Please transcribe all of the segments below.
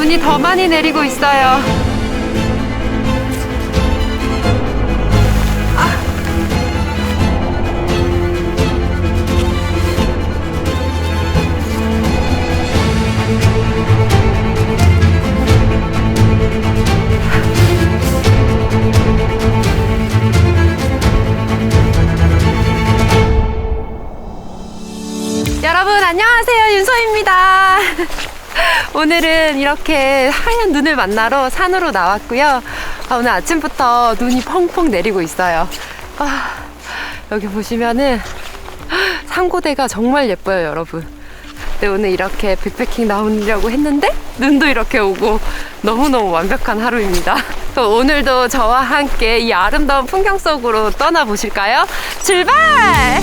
눈이 더 많이 내리고 있어요. 여러분 안녕하세요, 윤서입니다. 오늘은 이렇게 하얀 눈을 만나러 산으로 나왔고요. 오늘 아침부터 눈이 펑펑 내리고 있어요. 여기 보시면은 산고대가 정말 예뻐요, 여러분. 네, 오늘 이렇게 백패킹 나오려고 했는데 눈도 이렇게 오고 너무너무 완벽한 하루입니다. 오늘도 저와 함께 이 아름다운 풍경 속으로 떠나보실까요? 출발!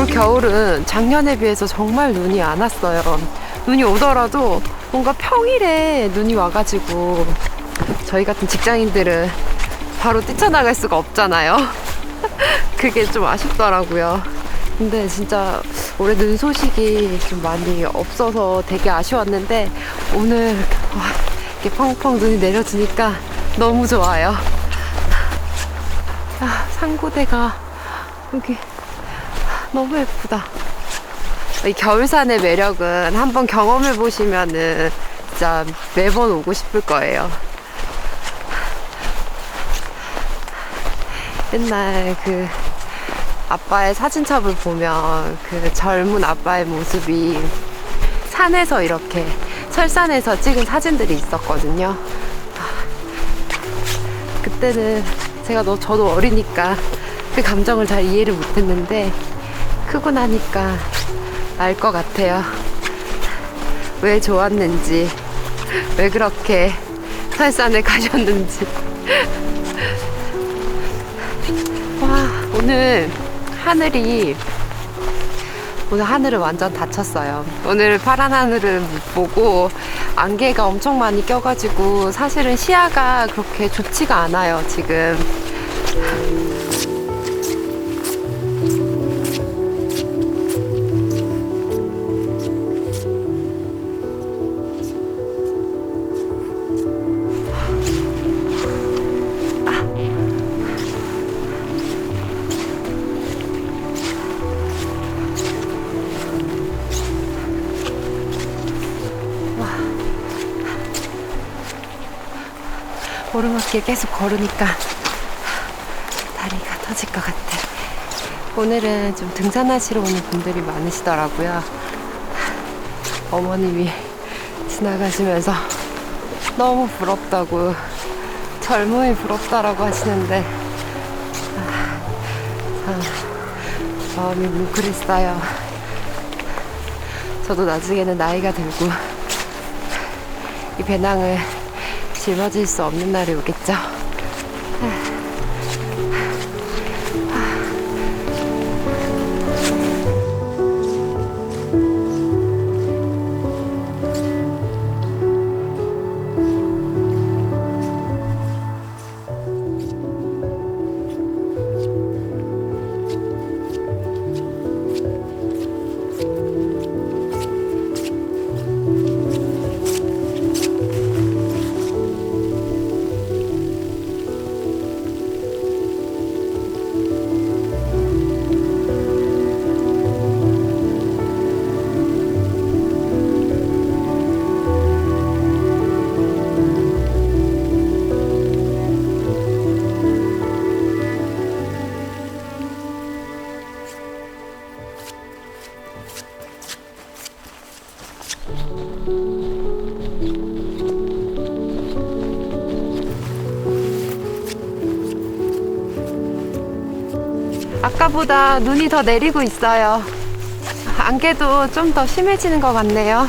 겨울은 작년에 비해서 정말 눈이 안 왔어요. 눈이 오더라도 뭔가 평일에 눈이 와가지고 저희 같은 직장인들은 바로 뛰쳐나갈 수가 없잖아요. 그게 좀 아쉽더라고요. 근데 진짜 올해 눈 소식이 좀 많이 없어서 되게 아쉬웠는데 오늘 이렇게 펑펑 눈이 내려지니까 너무 좋아요. 산고대가 여기 너무 예쁘다. 이 겨울산의 매력은 한번 경험해 보시면은 진짜 매번 오고 싶을 거예요. 옛날 그 아빠의 사진첩을 보면 그 젊은 아빠의 모습이 산에서 이렇게 설산에서 찍은 사진들이 있었거든요. 그때는 저도 어리니까 그 감정을 잘 이해를 못했는데 크고 나니까 알 것 같아요. 왜 좋았는지, 왜 그렇게 설산에 가셨는지. 와, 오늘 하늘은 완전 닫혔어요. 오늘 파란 하늘을 못 보고 안개가 엄청 많이 껴가지고 사실은 시야가 그렇게 좋지가 않아요, 지금. 오르막길 계속 걸으니까 다리가 터질 것 같아. 오늘은 좀 등산하시러 오는 분들이 많으시더라고요. 어머님이 지나가시면서 너무 부럽다고, 젊음이 부럽다라고 하시는데 마음이 뭉클했어요. 저도 나중에는 나이가 들고 이 배낭을 짊어질 수 없는 날이 오겠죠. 아까보다 눈이 더 내리고 있어요. 안개도 좀 더 심해지는 것 같네요.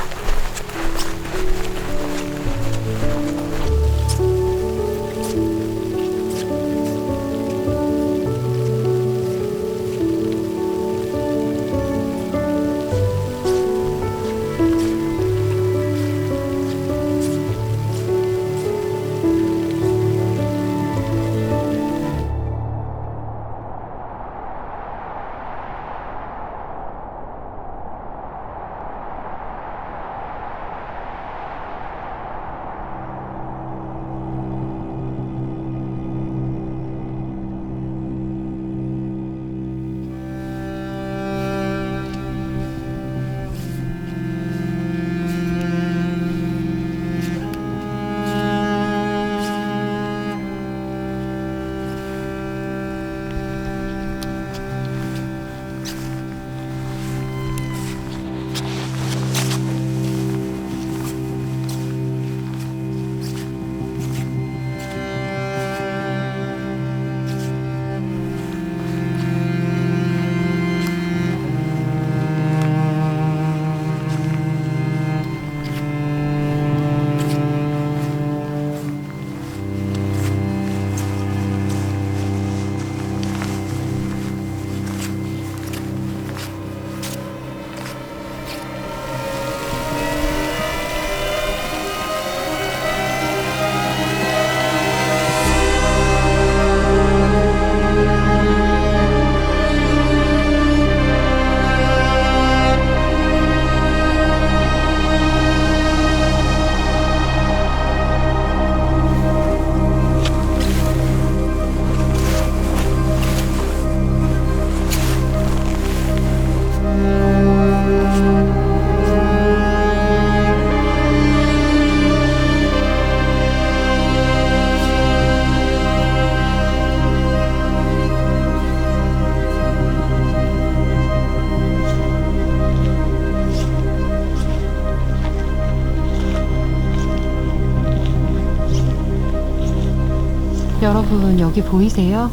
여러분 여기 보이세요?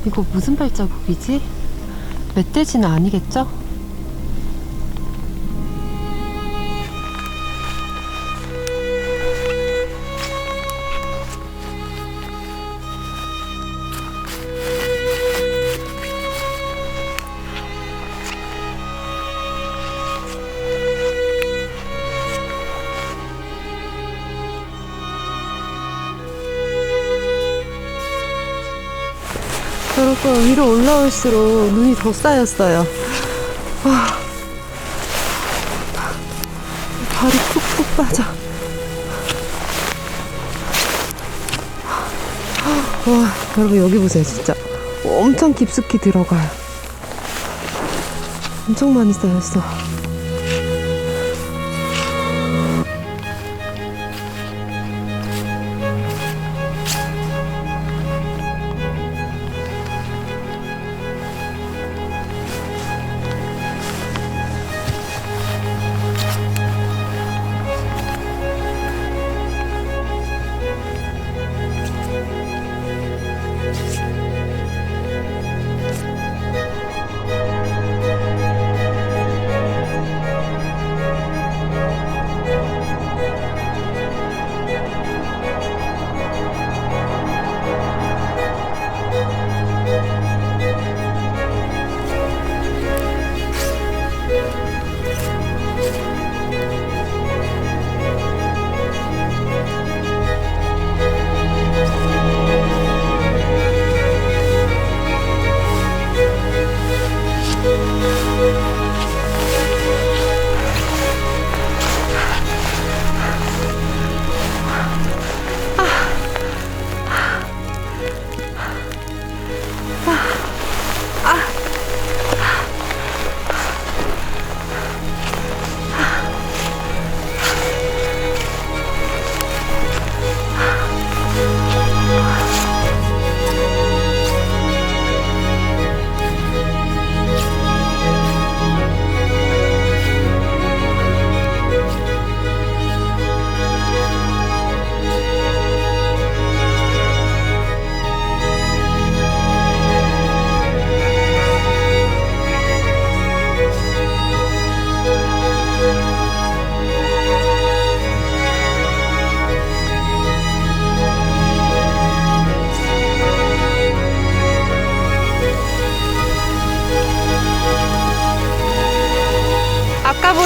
이거 무슨 발자국이지? 멧돼지는 아니겠죠? 여러분 위로 올라올수록 눈이 더 쌓였어요. 발이 푹푹 빠져. 와, 여러분 여기 보세요. 진짜 엄청 깊숙이 들어가요. 엄청 많이 쌓였어.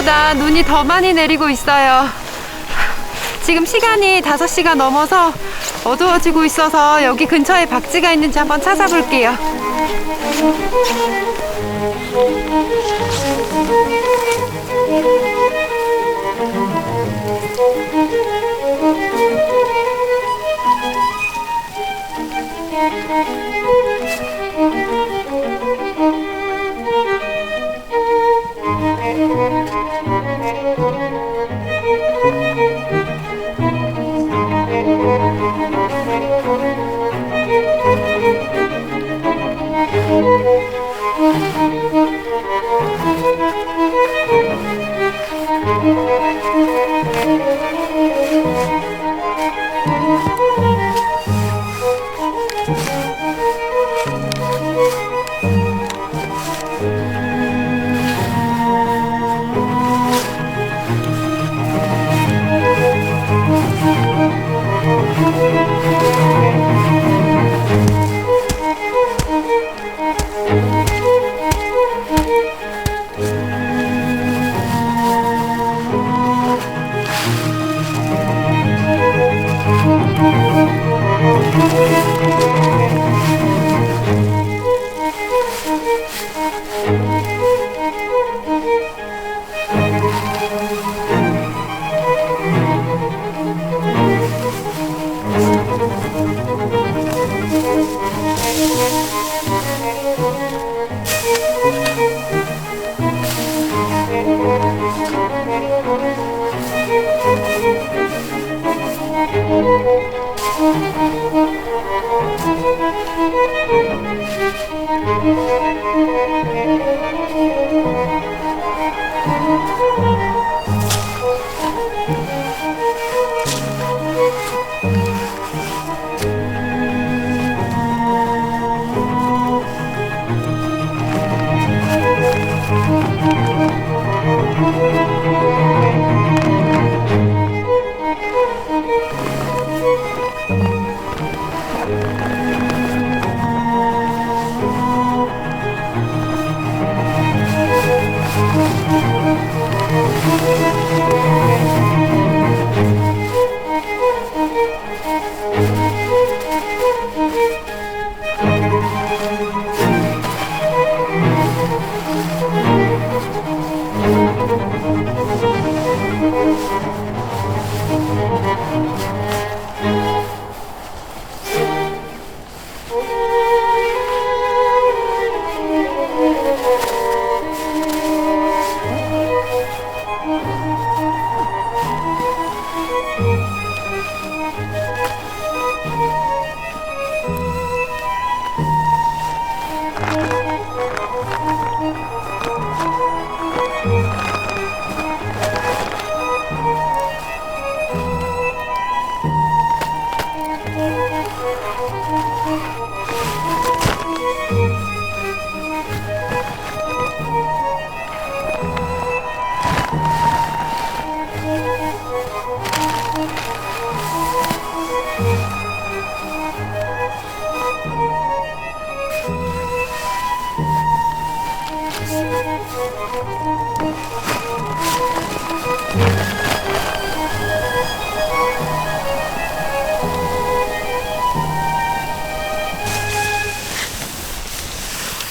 어제보다 눈이 더 많이 내리고 있어요. 지금 시간이 5시가 넘어서 어두워지고 있어서 여기 근처에 박쥐가 있는지 한번 찾아볼게요.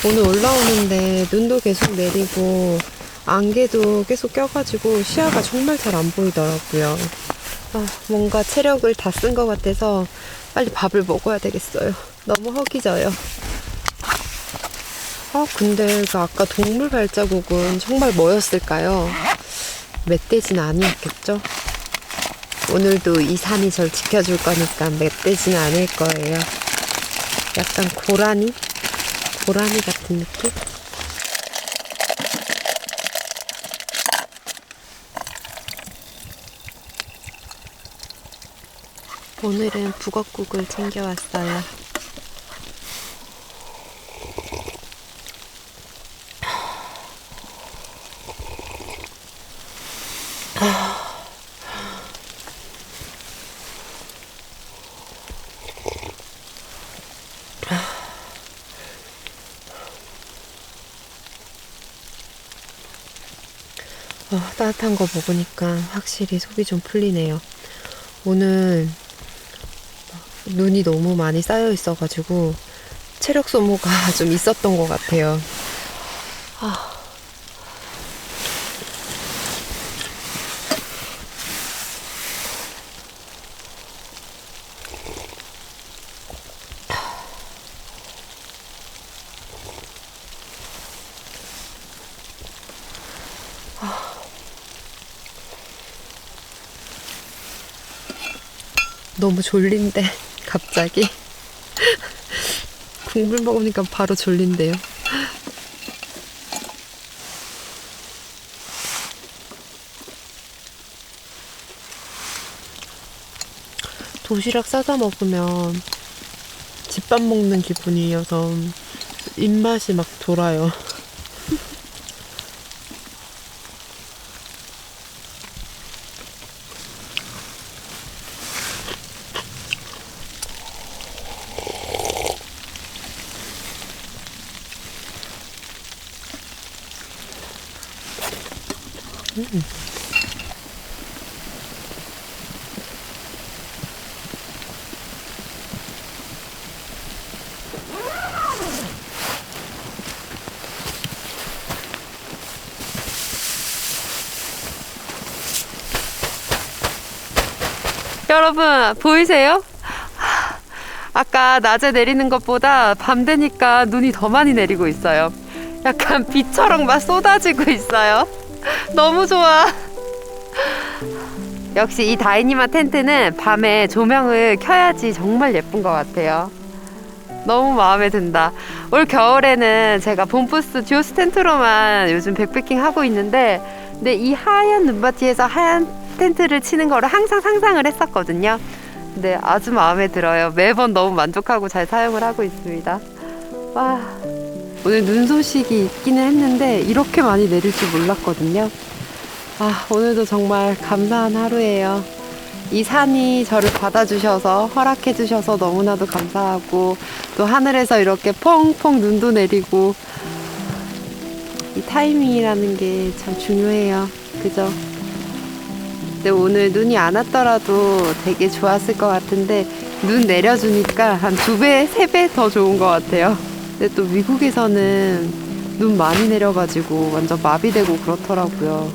오늘 올라오는데 눈도 계속 내리고 안개도 계속 껴가지고 시야가 정말 잘 안 보이더라고요. 뭔가 체력을 다 쓴 것 같아서 빨리 밥을 먹어야 되겠어요. 너무 허기져요. 근데 그 아까 동물 발자국은 정말 뭐였을까요? 멧돼지는 아니었겠죠? 오늘도 이 산이 절 지켜줄 거니까 멧돼지는 아닐 거예요. 약간 고라니? 고라니 같은 느낌? 오늘은 북엇국을 챙겨왔어요. 따뜻한 거 먹으니까 확실히 속이 좀 풀리네요. 오늘 눈이 너무 많이 쌓여 있어가지고 체력 소모가 좀 있었던 것 같아요. 너무 졸린데 갑자기 국물 먹으니까 바로 졸린데요. 도시락 싸다 먹으면 집밥 먹는 기분이어서 입맛이 막 돌아요. 여러분 보이세요? 아까 낮에 내리는 것보다 밤 되니까 눈이 더 많이 내리고 있어요. 약간 비처럼 막 쏟아지고 있어요. 너무 좋아. 역시 이 다이니마 텐트는 밤에 조명을 켜야지 정말 예쁜 것 같아요. 너무 마음에 든다. 올 겨울에는 제가 봄부스 듀오스 텐트로만 요즘 백패킹 하고 있는데, 근데 이 하얀 눈밭이에서 하얀 텐트를 치는 거를 항상 상상을 했었거든요. 근데 아주 마음에 들어요. 매번 너무 만족하고 잘 사용을 하고 있습니다. 와, 오늘 눈 소식이 있기는 했는데 이렇게 많이 내릴 줄 몰랐거든요. 오늘도 정말 감사한 하루예요. 이 산이 저를 받아주셔서 허락해주셔서 너무나도 감사하고, 또 하늘에서 이렇게 펑펑 눈도 내리고, 이 타이밍이라는 게 참 중요해요. 그죠? 근데 오늘 눈이 안 왔더라도 되게 좋았을 것 같은데, 눈 내려주니까 한 2배, 3배 더 좋은 것 같아요. 근데 또 미국에서는 눈 많이 내려가지고 완전 마비되고 그렇더라고요.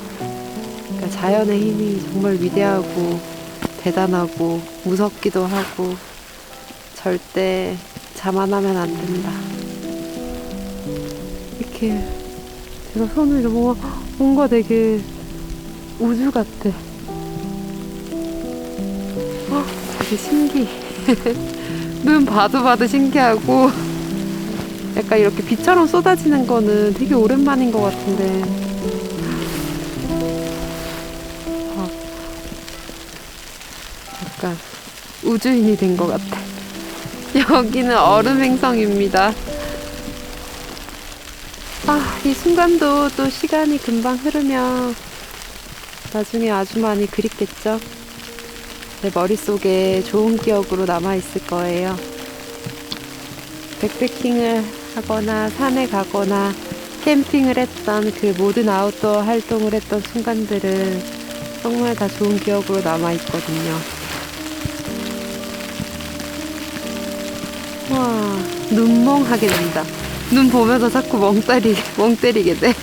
그러니까 자연의 힘이 정말 위대하고 대단하고 무섭기도 하고, 절대 자만하면 안 된다. 이렇게 제가 손을 뭔가 되게 우주 같아. 되게 신기해. 눈 봐도 신기하고, 약간 이렇게 비처럼 쏟아지는 거는 되게 오랜만인 것 같은데, 약간 우주인이 된 것 같아. 여기는 얼음 행성입니다. 이 순간도 또 시간이 금방 흐르면 나중에 아주 많이 그립겠죠? 제 머릿속에 좋은 기억으로 남아있을 거예요. 백패킹을 하거나 산에 가거나 캠핑을 했던 그 모든 아웃도어 활동을 했던 순간들은 정말 다 좋은 기억으로 남아있거든요. 와, 눈멍하게 된다. 눈 보면서 자꾸 멍 때리게 돼.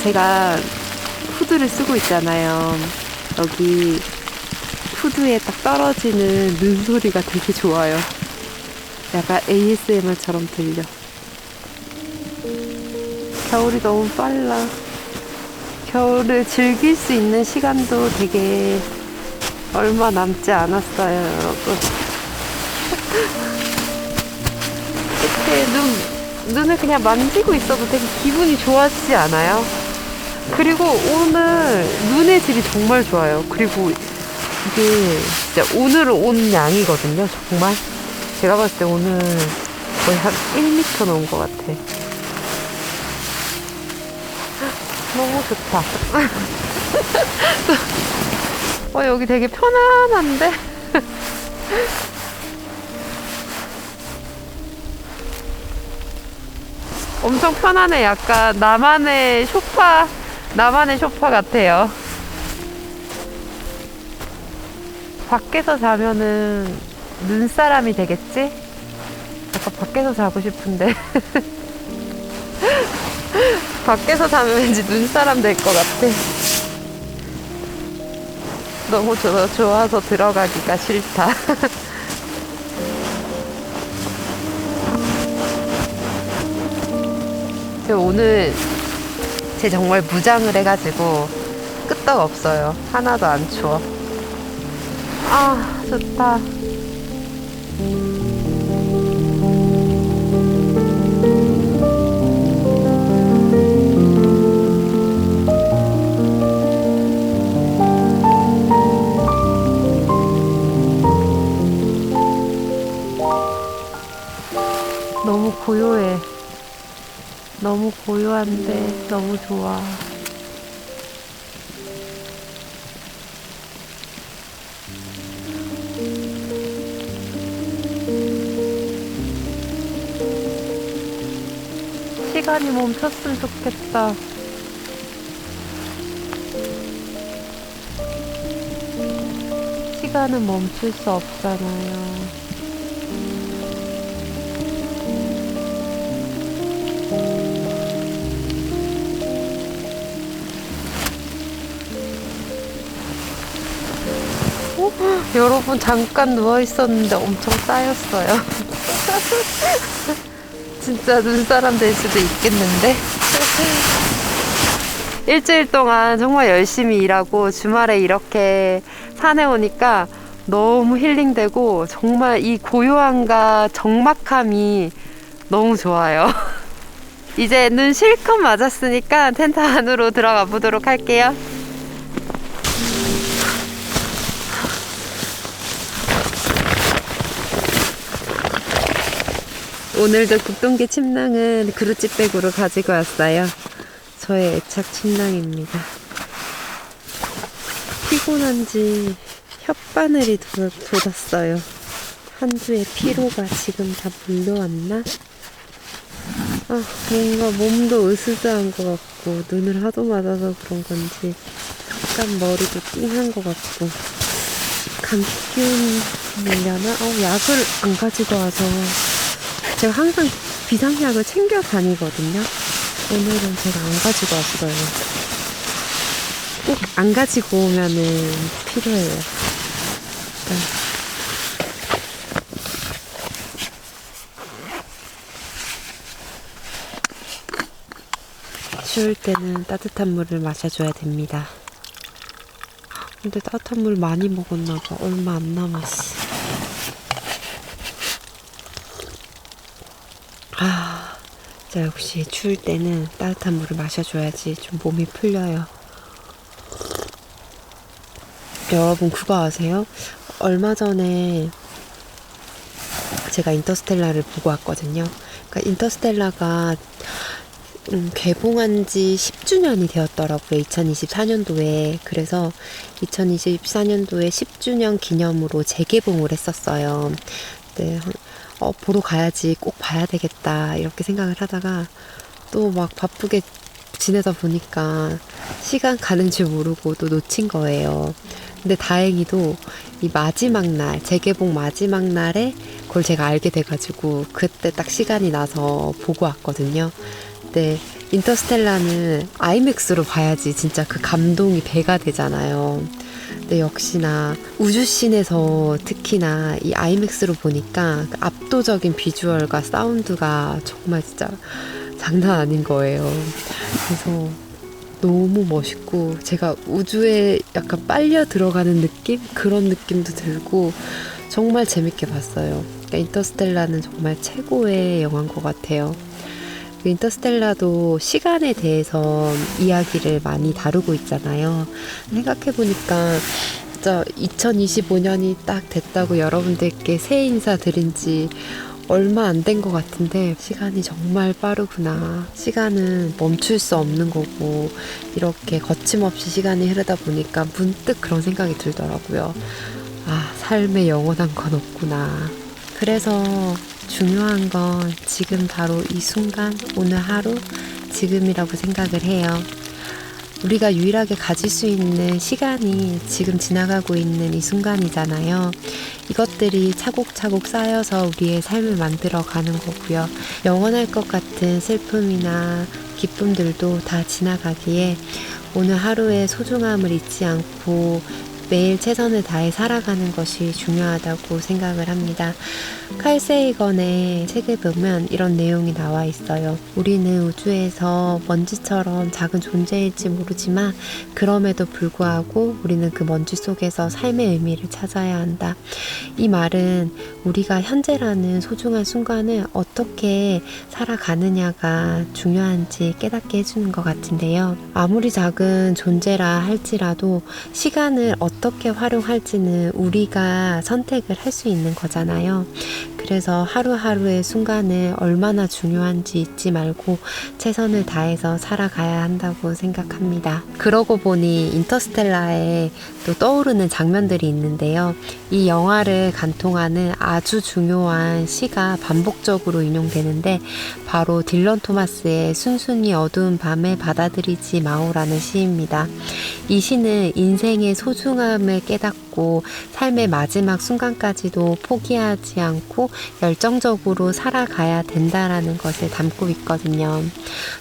제가 후드를 쓰고 있잖아요. 여기 후드에 딱 떨어지는 눈 소리가 되게 좋아요. 약간 ASMR처럼 들려. 겨울이 너무 빨라. 겨울을 즐길 수 있는 시간도 되게 얼마 남지 않았어요, 여러분. 이렇게 눈을 그냥 만지고 있어도 되게 기분이 좋아지지 않아요? 그리고 오늘 눈의 질이 정말 좋아요. 그리고 이게 진짜 오늘은 온 양이거든요, 정말. 제가 봤을 때 오늘 거의 한 1m 놓은 것 같아. 너무 좋다. 여기 되게 편안한데? 엄청 편하네. 약간 나만의 소파 같아요. 밖에서 자면은 눈사람이 되겠지? 약간 밖에서 자고 싶은데. 밖에서 자면 왠지 눈사람 될 것 같아. 너무 좋아서 들어가기가 싫다. 오늘 제 정말 무장을 해가지고 끄떡없어요. 하나도 안 추워. 아, 좋다. 너무 고요해. 너무 고요한데 너무 좋아. 시간이 멈췄으면 좋겠다. 시간은 멈출 수 없잖아요. 여러분, 잠깐 누워있었는데 엄청 쌓였어요. 진짜 눈사람 될 수도 있겠는데? 일주일 동안 정말 열심히 일하고 주말에 이렇게 산에 오니까 너무 힐링되고 정말 이 고요함과 적막함이 너무 좋아요. 이제 눈 실컷 맞았으니까 텐트 안으로 들어가 보도록 할게요. 오늘도 국동기 침낭은 그루찌백으로 가지고 왔어요. 저의 애착 침낭입니다. 피곤한지 혓바늘이 돋았어요. 한 주의 피로가 지금 다 몰려왔나? 뭔가 몸도 으스스한 것 같고 눈을 하도 맞아서 그런 건지 약간 머리도 띵한 것 같고 감기균 밀려나? 약을 안 가지고 와서 제가 항상 비상약을 챙겨 다니거든요. 오늘은 제가 안 가지고 왔어요. 꼭 안 가지고 오면은 필요해요. 추울 때는 따뜻한 물을 마셔줘야 됩니다. 근데 따뜻한 물 많이 먹었나봐. 얼마 안 남았어. 진짜 역시 추울 때는 따뜻한 물을 마셔줘야지 좀 몸이 풀려요. 여러분, 그거 아세요? 얼마 전에 제가 인터스텔라를 보고 왔거든요. 그러니까 인터스텔라가 개봉한 지 10주년이 되었더라고요. 2024년도에. 그래서 2024년도에 10주년 기념으로 재개봉을 했었어요. 네, 보러 가야지, 꼭 봐야 되겠다 이렇게 생각을 하다가 또 막 바쁘게 지내다 보니까 시간 가는 줄 모르고 또 놓친 거예요. 근데 다행히도 이 마지막 날, 재개봉 마지막 날에 그걸 제가 알게 돼가지고 그때 딱 시간이 나서 보고 왔거든요. 근데 인터스텔라는 아이맥스로 봐야지 진짜 그 감동이 배가 되잖아요. 근데 역시나 우주씬에서 특히나 이 아이맥스로 보니까 그 압도적인 비주얼과 사운드가 정말 진짜 장난 아닌 거예요. 그래서 너무 멋있고 제가 우주에 약간 빨려 들어가는 느낌? 그런 느낌도 들고 정말 재밌게 봤어요. 그러니까 인터스텔라는 정말 최고의 영화인 것 같아요. 인터스텔라도 시간에 대해서 이야기를 많이 다루고 있잖아요. 생각해보니까 진짜 2025년이 딱 됐다고 여러분들께 새해 인사 드린 지 얼마 안 된 것 같은데 시간이 정말 빠르구나. 시간은 멈출 수 없는 거고 이렇게 거침없이 시간이 흐르다 보니까 문득 그런 생각이 들더라고요. 삶에 영원한 건 없구나. 그래서 중요한 건 지금 바로 이 순간, 오늘 하루, 지금이라고 생각을 해요. 우리가 유일하게 가질 수 있는 시간이 지금 지나가고 있는 이 순간이잖아요. 이것들이 차곡차곡 쌓여서 우리의 삶을 만들어가는 거고요. 영원할 것 같은 슬픔이나 기쁨들도 다 지나가기에 오늘 하루의 소중함을 잊지 않고 매일 최선을 다해 살아가는 것이 중요하다고 생각을 합니다. 칼 세이건의 책을 보면 이런 내용이 나와 있어요. 우리는 우주에서 먼지처럼 작은 존재일지 모르지만 그럼에도 불구하고 우리는 그 먼지 속에서 삶의 의미를 찾아야 한다. 이 말은 우리가 현재라는 소중한 순간을 어떻게 살아가느냐가 중요한지 깨닫게 해주는 것 같은데요. 아무리 작은 존재라 할지라도 시간을 어떻게 활용할지는 우리가 선택을 할 수 있는 거잖아요. 그래서 하루하루의 순간을 얼마나 중요한지 잊지 말고 최선을 다해서 살아가야 한다고 생각합니다. 그러고 보니 인터스텔라에 또 떠오르는 장면들이 있는데요. 이 영화를 관통하는 아주 중요한 시가 반복적으로 인용되는데 바로 딜런 토마스의 순순히 어두운 밤에 받아들이지 마오라는 시입니다. 이 시는 인생의 소중함을 깨닫고 삶의 마지막 순간까지도 포기하지 않고 열정적으로 살아가야 된다라는 것을 담고 있거든요.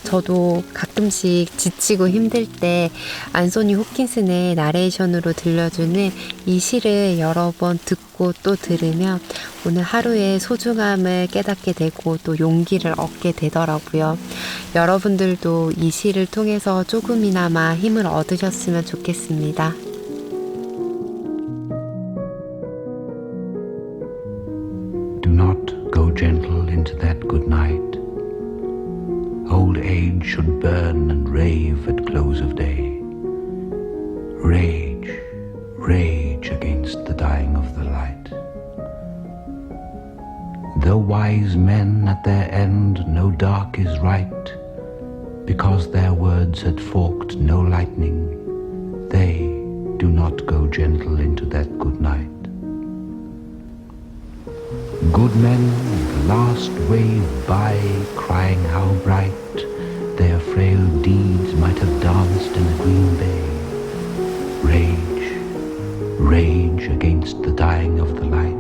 저도 가끔씩 지치고 힘들 때 안소니 홉킨슨의 나레이션으로 들려주는 이 시를 여러 번 듣고 또 들으면 오늘 하루의 소중함을 깨닫게 되고 또 용기를 얻게 되더라고요. 여러분들도 이 시를 통해서 조금이나마 힘을 얻으셨으면 좋겠습니다. Do not go gentle into that good night. Old age should burn and rave at close of day. Rage, rage against the dying of the light. Though wise men at their end know dark is right, because their words had forked no lightning, they do not go gentle into that good night. Good men, the last wave by, crying how bright their frail deeds might have danced in a green bay. Rage, rage against the dying of the light.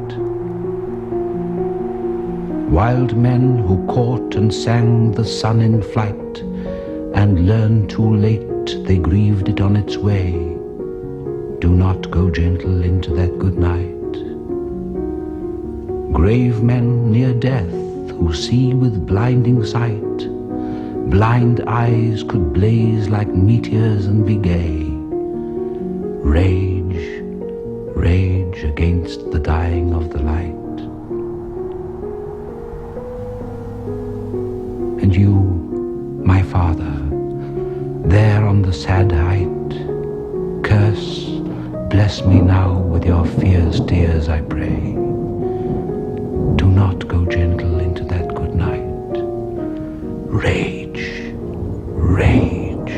Wild men who caught and sang the sun in flight, and learned too late they grieved it on its way, do not go gentle into that good night. Grave men near death who see with blinding sight, blind eyes could blaze like meteors and be gay. Rage, rage against the dying of the light. And you, my father, there on the sad height, curse, bless me now with your fierce tears, I pray. Do not go gentle into that good night. Rage, rage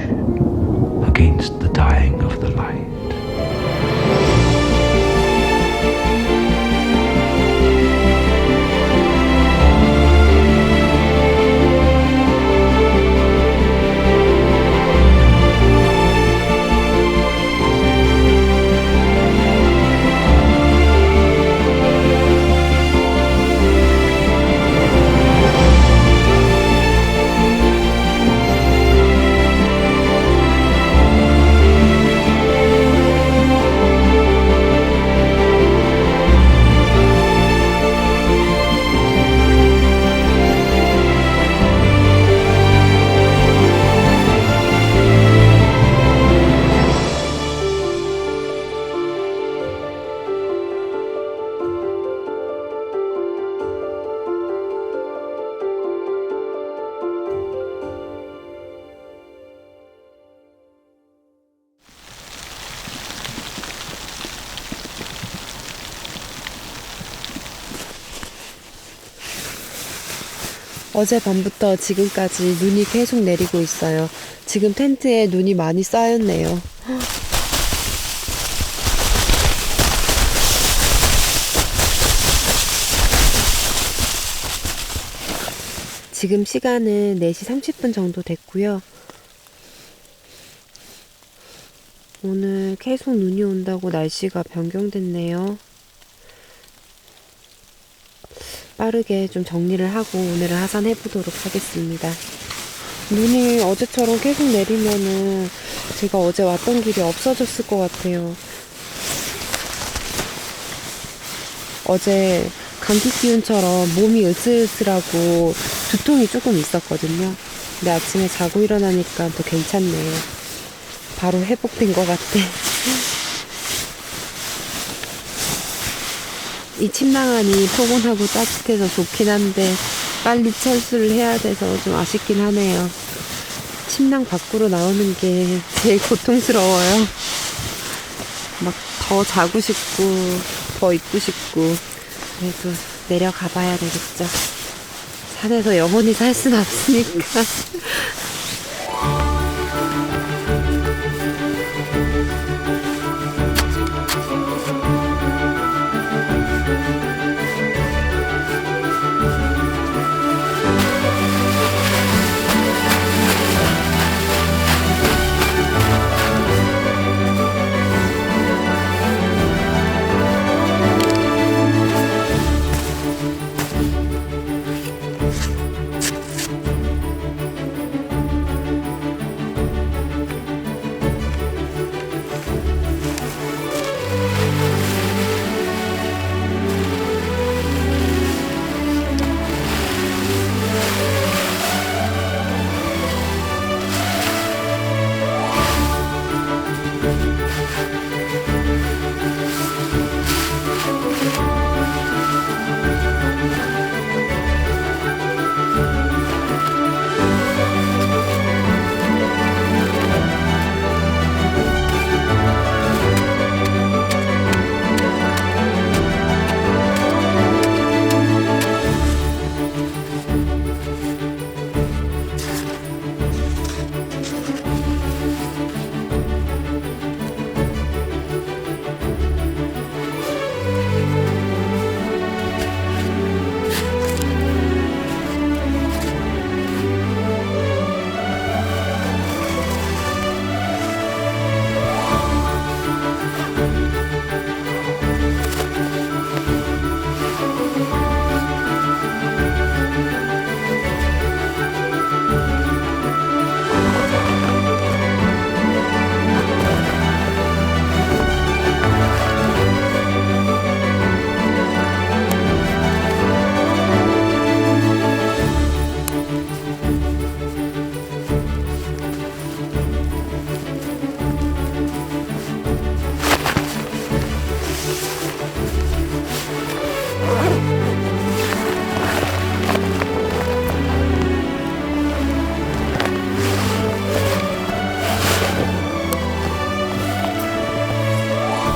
against the dying of the light. 어젯밤부터 지금까지 눈이 계속 내리고 있어요. 지금 텐트에 눈이 많이 쌓였네요. 지금 시간은 4시 30분 정도 됐고요. 오늘 계속 눈이 온다고 날씨가 변경됐네요. 빠르게 좀 정리를 하고 오늘은 하산해 보도록 하겠습니다. 눈이 어제처럼 계속 내리면은 제가 어제 왔던 길이 없어졌을 것 같아요. 어제 감기 기운처럼 몸이 으슬으슬하고 두통이 조금 있었거든요. 근데 아침에 자고 일어나니까 또 괜찮네요. 바로 회복된 것 같아. 이 침낭안이 포근하고 따뜻해서 좋긴 한데 빨리 철수를 해야 돼서 좀 아쉽긴 하네요. 침낭 밖으로 나오는 게 제일 고통스러워요. 막 더 자고 싶고 더 있고 싶고. 그래도 내려가 봐야 되겠죠. 산에서 영원히 살 수는 없으니까.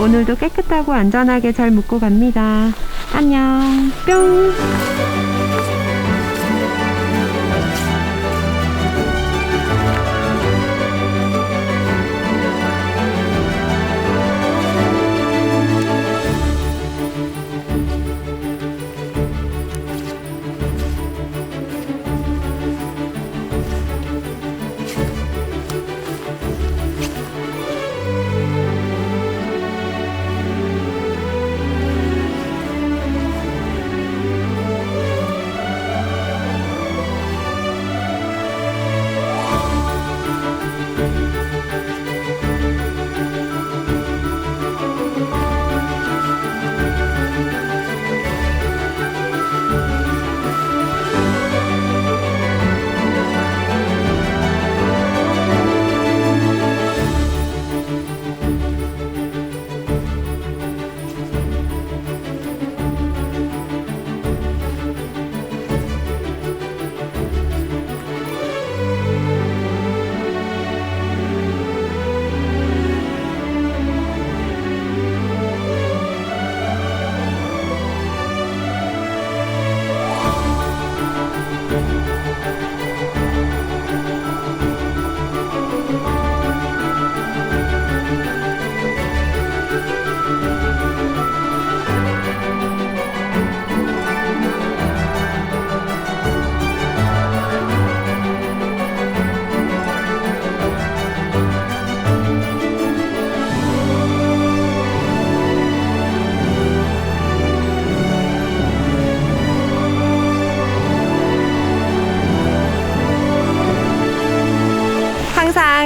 오늘도 깨끗하고 안전하게 잘 묵고 갑니다. 안녕. 뿅.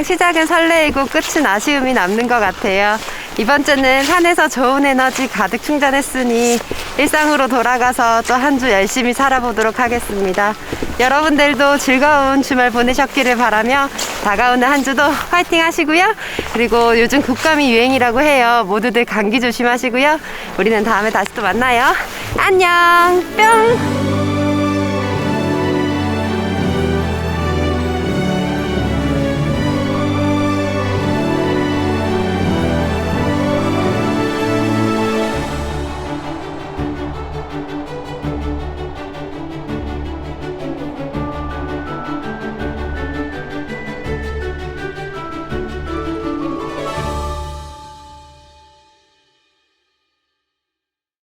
시작은 설레이고 끝은 아쉬움이 남는 것 같아요. 이번 주는 산에서 좋은 에너지 가득 충전했으니 일상으로 돌아가서 또 한 주 열심히 살아보도록 하겠습니다. 여러분들도 즐거운 주말 보내셨기를 바라며 다가오는 한 주도 화이팅 하시고요. 그리고 요즘 국감이 유행이라고 해요. 모두들 감기 조심하시고요. 우리는 다음에 다시 또 만나요. 안녕 뿅.